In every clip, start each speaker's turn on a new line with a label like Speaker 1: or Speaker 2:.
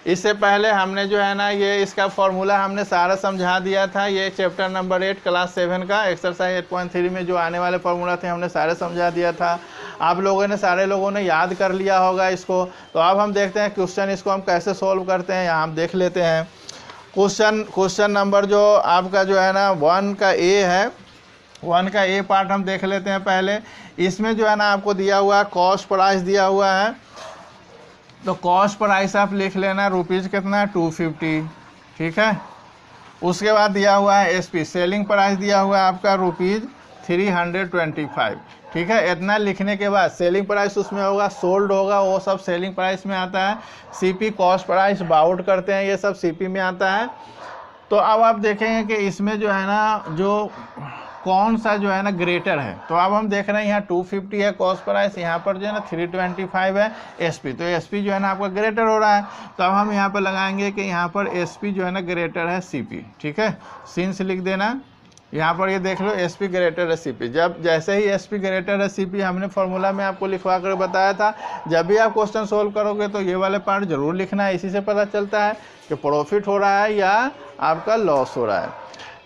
Speaker 1: इससे पहले हमने जो है ना ये इसका फॉर्मूला हमने सारा समझा दिया था। ये चैप्टर नंबर 8 क्लास 7 का एक्सरसाइज 8.3 में जो आने वाले फॉर्मूला थे हमने सारे समझा दिया था। आप लोगों ने सारे लोगों ने याद कर लिया होगा इसको। तो अब हम देखते हैं क्वेश्चन इसको हम कैसे सोल्व करते हैं, यहाँ हम देख लेते हैं। क्वेश्चन नंबर जो आपका जो है ना 1 का ए है, 1 का ए पार्ट हम देख लेते हैं पहले। इसमें जो है ना आपको दिया हुआ है कॉस्ट प्राइस दिया हुआ है, तो कॉस्ट प्राइस आप लिख लेना रुपीज़ कितना है 250, ठीक है। उसके बाद दिया हुआ है एसपी सेलिंग प्राइस दिया हुआ है आपका रुपीज़ 325, ठीक है। इतना लिखने के बाद सेलिंग प्राइस उसमें होगा, सोल्ड होगा, वो सब सेलिंग प्राइस में आता है। सीपी कॉस्ट प्राइस बाउट करते हैं, ये सब सीपी में आता है। तो अब आप देखेंगे कि इसमें जो है ना जो कौन सा जो है ना ग्रेटर है। तो अब हम देख रहे हैं यहाँ 250 है कॉस्ट प्राइस, यहाँ पर जो है ना 325 है एसपी। तो एसपी जो है ना आपका ग्रेटर हो रहा है। तो अब हम यहाँ पर लगाएंगे कि यहाँ पर एसपी जो है ना ग्रेटर है सीपी, ठीक है। सिंस लिख देना, यहाँ पर ये देख लो एसपी ग्रेटर है सीपी। जब जैसे ही एसपी ग्रेटर है सीपी हमने फॉर्मूला में आपको लिखवा कर बताया था। जब भी आप क्वेश्चन सोल्व करोगे तो ये वाले पार्ट जरूर लिखना है। इसी से पता चलता है कि प्रॉफिट हो रहा है या आपका लॉस हो रहा है।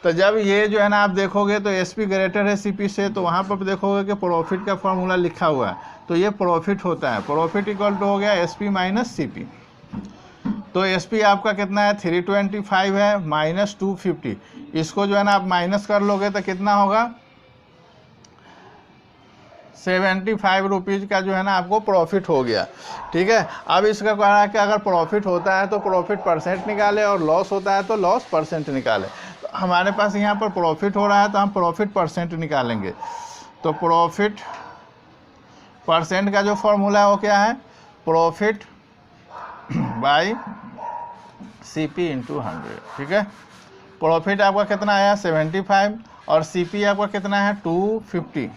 Speaker 1: तो जब ये जो है ना आप देखोगे तो एसपी ग्रेटर है सीपी से, तो वहाँ पर देखोगे कि प्रॉफिट का फॉर्मूला लिखा हुआ है, तो ये प्रॉफिट होता है। प्रॉफिट इक्वल टू हो गया एसपी माइनस सीपी। तो एसपी आपका कितना है 325 है माइनस 250। इसको जो है ना आप माइनस कर लोगे तो कितना होगा 75 रुपीज़ का जो है ना आपको प्रॉफिट हो गया, ठीक है। अब इसका कह रहा है कि अगर प्रॉफिट होता है तो प्रॉफिट परसेंट निकाले और लॉस होता है तो लॉस परसेंट निकाले। तो हमारे पास यहाँ पर प्रॉफिट हो रहा है तो हम प्रॉफिट परसेंट निकालेंगे। तो प्रॉफिट परसेंट का जो फॉर्मूला है वो क्या है, प्रॉफिट बाई सीपी इंटू 100, ठीक है। प्रॉफिट आपका कितना आया 75 और सीपी आपका कितना है 250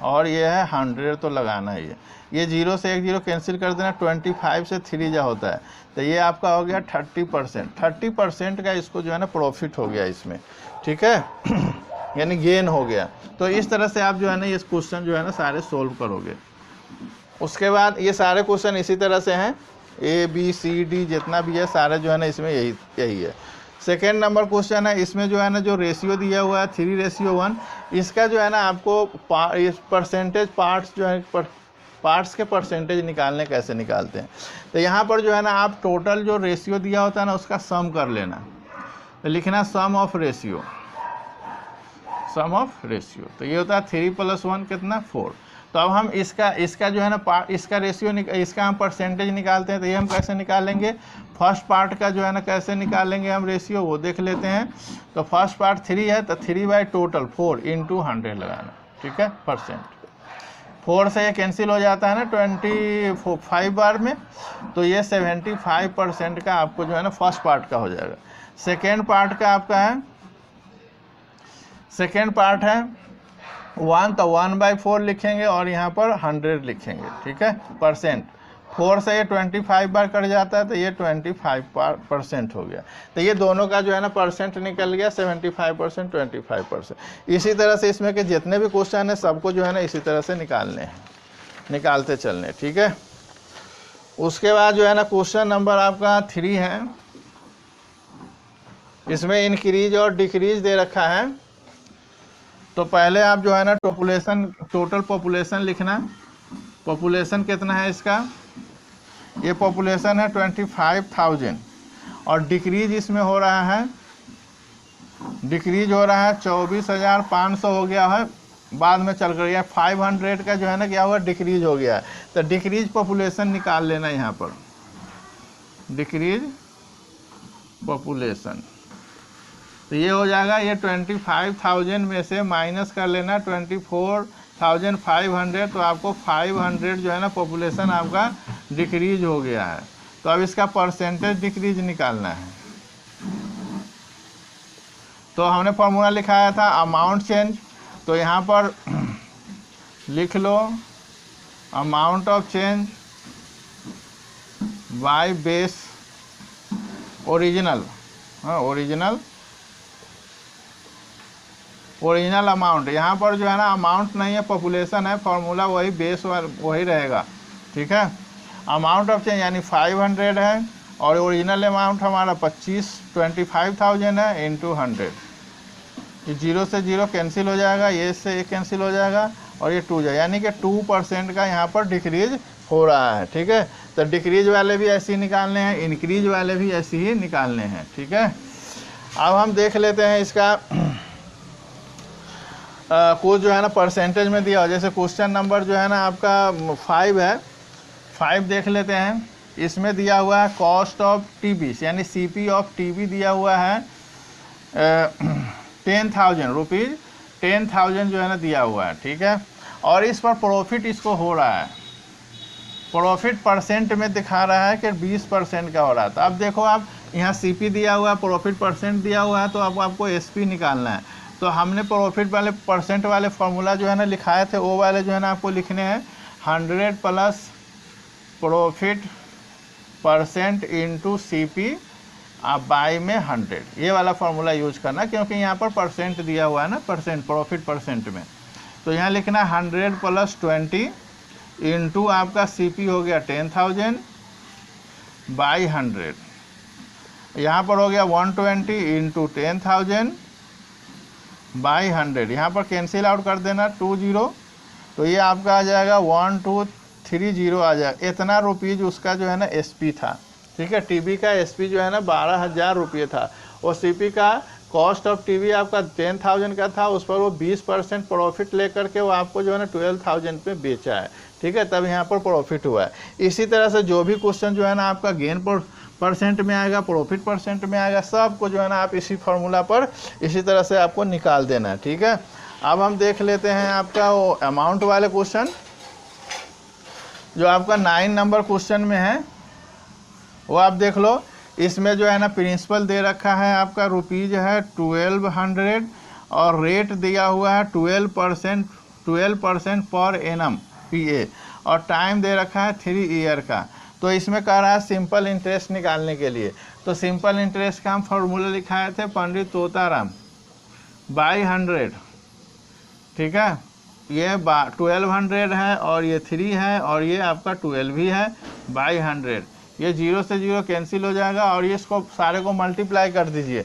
Speaker 1: और ये है 100, तो लगाना है ये 0 से 1 0 कैंसिल कर देना, 25 से 3 जा होता है, तो ये आपका हो गया 30% का इसको जो है ना प्रॉफिट हो गया इसमें, ठीक है यानी गेन हो गया। तो इस तरह से आप जो है ना ये क्वेश्चन जो है ना सारे सोल्व करोगे। उसके बाद ये सारे क्वेश्चन इसी तरह से हैं, ए बी सी डी जितना भी है सारे जो है ना इसमें यही है। सेकेंड नंबर क्वेश्चन है, इसमें जो है ना जो रेशियो दिया हुआ है 3:1, इसका जो है ना आपको परसेंटेज पार्ट्स जो है पार्ट्स के परसेंटेज निकालने कैसे निकालते हैं। तो यहाँ पर जो है ना आप टोटल जो रेशियो दिया होता है ना उसका सम कर लेना, तो लिखना सम ऑफ रेशियो। तो ये होता है 3 + 1 कितना 4। तो अब हम इसका जो है ना इसका रेशियो इसका हम परसेंटेज निकालते हैं। तो ये हम कैसे निकालेंगे, फर्स्ट पार्ट का जो है ना कैसे निकालेंगे हम रेशियो वो देख लेते हैं। तो फर्स्ट पार्ट 3 है तो 3 बाई टोटल 4 इंटू 100 लगाना, ठीक है परसेंट। 4 से ये कैंसिल हो जाता है ना 25 बार में, तो ये 75% का आपको जो है ना फर्स्ट पार्ट का हो जाएगा। सेकेंड पार्ट का आपका है, सेकेंड पार्ट है 1, तो 1/4 लिखेंगे और यहाँ पर 100 लिखेंगे, ठीक है परसेंट। 4 से ये 25 बार कट जाता है तो ये 25% हो गया। तो ये दोनों का जो है ना परसेंट निकल गया 75% 25%। इसी तरह से इसमें के जितने भी क्वेश्चन है सबको जो है ना इसी तरह से निकालने हैं, निकालते चलने, ठीक है। उसके बाद जो है ना क्वेश्चन नंबर आपका 3 है, इसमें इंक्रीज और डिक्रीज दे रखा है। तो पहले आप जो है ना टोटल पॉपुलेशन लिखना। पॉपुलेशन कितना है इसका, ये पॉपुलेशन है 25,000 और डिक्रीज इसमें हो रहा है, डिक्रीज हो रहा है 24,500 हो गया है, बाद में चल कर गया 500 का जो है ना क्या हुआ डिक्रीज हो गया है। तो डिक्रीज पॉपुलेशन निकाल लेना यहाँ पर, डिक्रीज पॉपुलेशन। तो ये हो जाएगा, ये 25,000 में से माइनस कर लेना 24,500, तो आपको 500 जो है ना पॉपुलेशन आपका डिक्रीज हो गया है। तो अब इसका परसेंटेज डिक्रीज निकालना है। तो हमने फॉर्मूला लिखाया था अमाउंट चेंज, तो यहाँ पर लिख लो amount of change by base original, original amount. यहाँ पर जो है ना अमाउंट नहीं है पॉपुलेशन है, फॉर्मूला वही बेस वही रहेगा, ठीक है। अमाउंट ऑफ चेंज यानी 500 है, और ओरिजिनल अमाउंट हमारा 25,000 है इंटू 100। ये 0 से 0 कैंसिल हो जाएगा, ये से ये कैंसिल हो जाएगा, और ये 2 जाएगा, यानी कि 2% का यहाँ पर डिक्रीज हो रहा है। ठीक है, तो डिक्रीज वाले भी ऐसे ही निकालने हैं, इंक्रीज वाले भी ऐसे ही निकालने हैं। ठीक है, अब हम देख लेते हैं इसका कुछ जो है ना परसेंटेज में दिया हो। जैसे क्वेश्चन नंबर जो है ना आपका 5 है, 5 देख लेते हैं। इसमें दिया हुआ है कॉस्ट ऑफ टीबी यानी सीपी ऑफ टीबी दिया हुआ है 10,000 रुपीज़, 10,000 जो है ना दिया हुआ है। ठीक है, और इस पर प्रॉफिट इसको हो रहा है, प्रॉफिट परसेंट में दिखा रहा है कि 20% का हो रहा है। तो अब देखो आप यहाँ सीपी दिया हुआ है, प्रॉफिट परसेंट दिया हुआ है, तो अब आपको एसपी निकालना है। तो हमने प्रॉफिट वाले परसेंट वाले फार्मूला जो है ना लिखाए थे, वो वाले जो है ना आपको लिखने हैं 100 plus profit percent into CP आप बाई में 100, ये वाला फार्मूला यूज करना, क्योंकि यहाँ पर परसेंट दिया हुआ है ना, परसेंट प्रॉफिट परसेंट में। तो यहाँ लिखना 100 प्लस 20 इंटू आपका सीपी हो गया 10,000 बाई 100, यहाँ पर हो गया 120 इंटू 10,000 बाई 100। यहाँ पर कैंसिल आउट कर देना 2 0, तो ये आपका आ जाएगा 1230 आ जाएगा। इतना रुपीज़ उसका जो है ना एसपी था। ठीक है, टीबी का एसपी जो है ना 12,000 रुपये था, और सीपी का कॉस्ट ऑफ टीबी आपका 10,000 का था, उस पर वो 20% प्रॉफिट लेकर के वो आपको जो है ना 12,000 पे बेचा है। ठीक है, तब यहाँ पर प्रॉफिट हुआ है। इसी तरह से जो भी क्वेश्चन जो है ना आपका गेन परसेंट में आएगा, प्रॉफिट परसेंट में आएगा, सबको जो है ना आप इसी फार्मूला पर इसी तरह से आपको निकाल देना है। ठीक है, अब हम देख लेते हैं आपका वो अमाउंट वाले क्वेश्चन जो आपका 9 नंबर क्वेश्चन में है, वो आप देख लो। इसमें जो है ना प्रिंसिपल दे रखा है आपका रुपीज़ है 1200, और रेट दिया हुआ है 12% पर एनम PA, और टाइम दे रखा है 3 ईयर का। तो इसमें कह रहा है सिंपल इंटरेस्ट निकालने के लिए, तो सिंपल इंटरेस्ट का हम फॉर्मूला लिखाए थे पंडित तोताराम बाई 100। ठीक है, ये 1200 है, और ये 3 है, और ये आपका 12 भी है बाई 100। ये 0 से 0 कैंसिल हो जाएगा, और ये इसको सारे को मल्टीप्लाई कर दीजिए।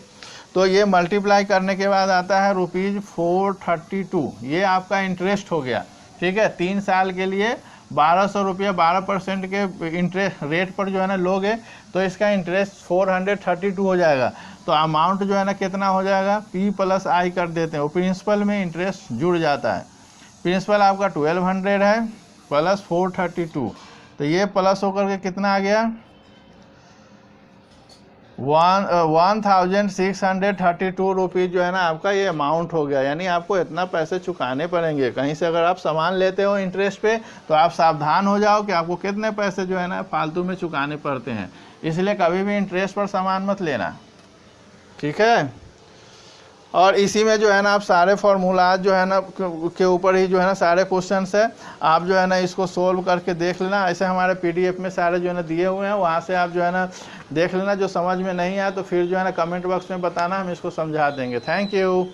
Speaker 1: तो ये मल्टीप्लाई करने के बाद आता है रुपीज़ 432, ये आपका इंटरेस्ट हो गया। ठीक है, 3 साल के लिए 1200 रुपया 12% के इंटरेस्ट रेट पर जो है ना लोगे, तो इसका इंटरेस्ट 432 हो जाएगा। तो अमाउंट जो है ना कितना हो जाएगा, P प्लस I कर देते हैं, वो प्रिंसिपल में इंटरेस्ट जुड़ जाता है। प्रिंसिपल आपका 1200 है प्लस 432, तो ये प्लस होकर के कितना आ गया 1632 रुपीज़ जो है ना आपका ये अमाउंट हो गया। यानी आपको इतना पैसे चुकाने पड़ेंगे। कहीं से अगर आप सामान लेते हो इंटरेस्ट पे, तो आप सावधान हो जाओ कि आपको कितने पैसे जो है ना फालतू में चुकाने पड़ते हैं। इसलिए कभी भी इंटरेस्ट पर सामान मत लेना। ठीक है, और इसी में जो है ना आप सारे फार्मूलाज जो है ना के ऊपर ही जो है ना सारे क्वेश्चंस है, आप जो है ना इसको सोल्व करके देख लेना। ऐसे हमारे PDF में सारे जो है ना दिए हुए हैं, वहाँ से आप जो है ना देख लेना। जो समझ में नहीं आया तो फिर जो है ना कमेंट बॉक्स में बताना, हम इसको समझा देंगे। Thank you.